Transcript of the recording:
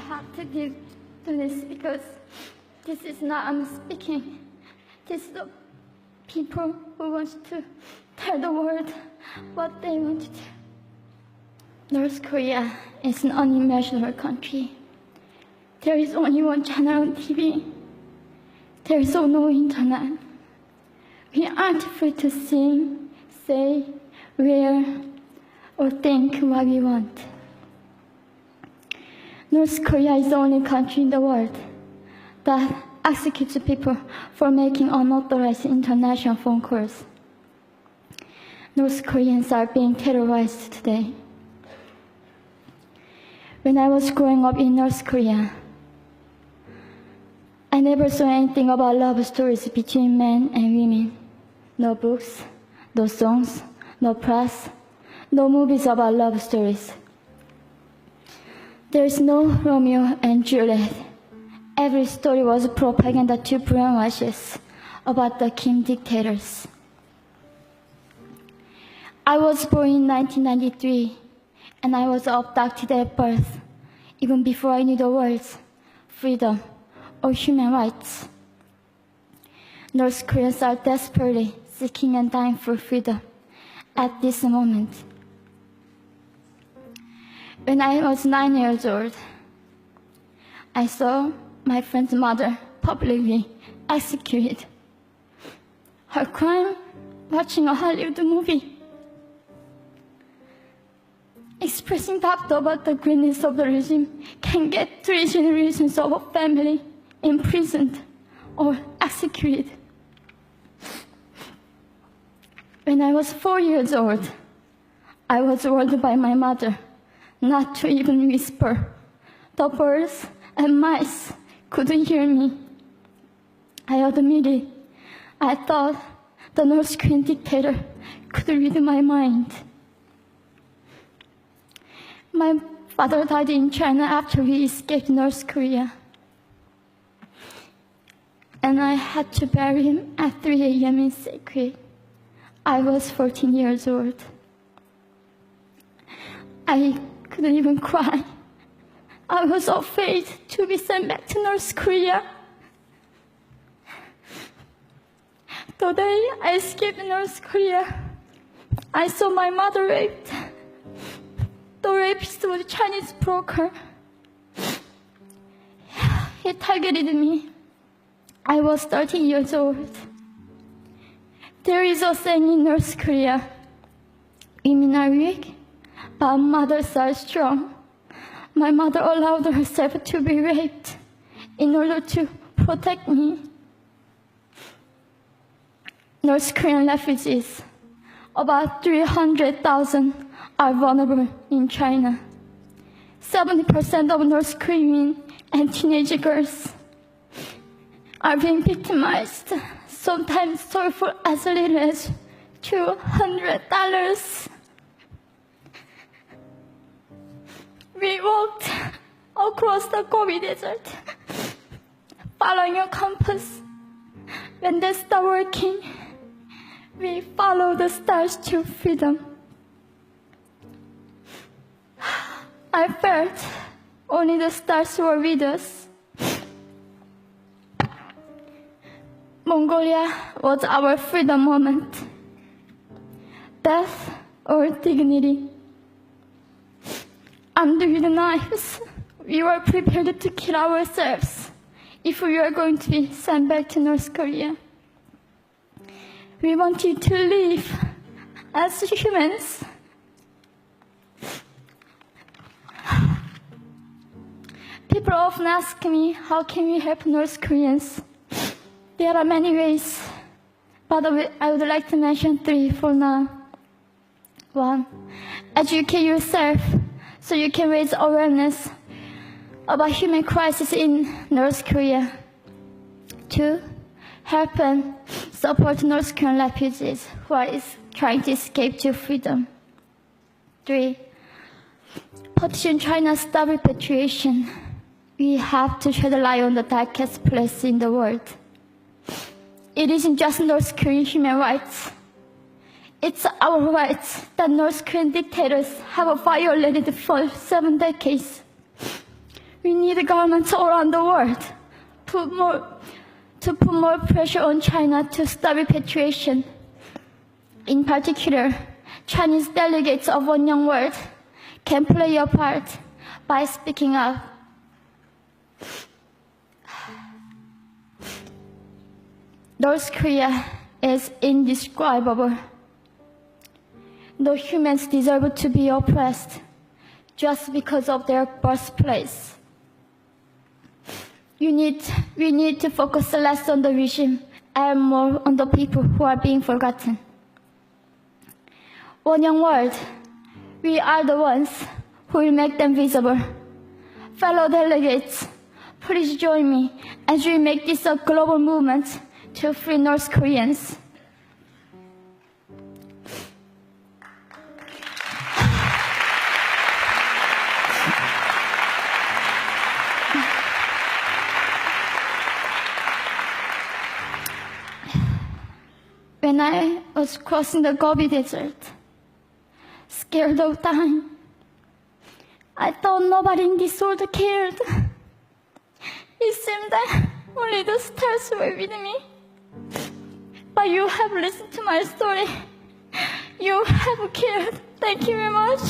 have to give to this because this is not I'm speaking. This is the people who want to tell the world what they want to do. North Korea is an unimaginable country. There is only one channel on TV. There is no internet. We aren't free to sing, say, wear, or think what we want. North Korea is the only country in the world that executes people for making unauthorized international phone calls. North Koreans are being terrorized today. When I was growing up in North Korea, I never saw anything about love stories between men and women. No books, no songs, no press, no movies about love stories. There is no Romeo and Juliet. Every story was propaganda to brainwashes about the Kim dictators. I was born in 1993, and I was abducted at birth, even before I knew the words freedom or human rights. North Koreans are desperately seeking and dying for freedom at this moment. When I was 9 years old, I saw my friend's mother publicly executed. Her crime? Watching a Hollywood movie. Expressing doubt about the greatness of the regime can get 3 generations of a family imprisoned or executed. When I was 4 years old, I was warned by my mother not to even whisper. The birds and mice couldn't hear me. I admitted I thought the North Korean dictator could read my mind. My father died in China after we escaped North Korea. And I had to bury him at 3 a.m. in secret. I was 14 years old. I couldn't even cry. I was afraid to be sent back to North Korea. The day I escaped North Korea, I saw my mother raped. The rapist was a Chinese broker. He targeted me. I was 13 years old. There is a saying in North Korea, women are weak, but mothers are strong. My mother allowed herself to be raped in order to protect me. North Korean refugees, about 300,000, are vulnerable in China. 70% of North Korean and teenage girls are being victimized, sometimes sold for as little as $200. We walked across the Gobi Desert, following a compass. When they stopped working, we followed the stars to freedom. I felt only the stars were with us. Mongolia was our freedom moment. Death or dignity. Armed with knives, we were prepared to kill ourselves if we were going to be sent back to North Korea. We wanted to live as humans. People often ask me, how can we help North Koreans? There are many ways, but I would like to mention 3 for now. 1, educate yourself so you can raise awareness about human crisis in North Korea. 2, help and support North Korean refugees who are trying to escape to freedom. 3, petition China's stop repatriation. We have to shed a light on the darkest place in the world. It isn't just North Korean human rights. It's our rights that North Korean dictators have violated for 7 decades. We need governments all around the world to put more pressure on China to stop repatriation. In particular, Chinese delegates of One Young World can play a part by speaking up. North Korea is indescribable. No humans deserve to be oppressed just because of their birthplace. We need to focus less on the regime and more on the people who are being forgotten. One Young World, we are the ones who will make them visible. Fellow delegates, please join me as we make this a global movement to free North Koreans. When I was crossing the Gobi Desert, scared of dying, I thought nobody in this world cared. It seemed that only the stars were with me. But you have listened to my story. You have cared. Thank you very much.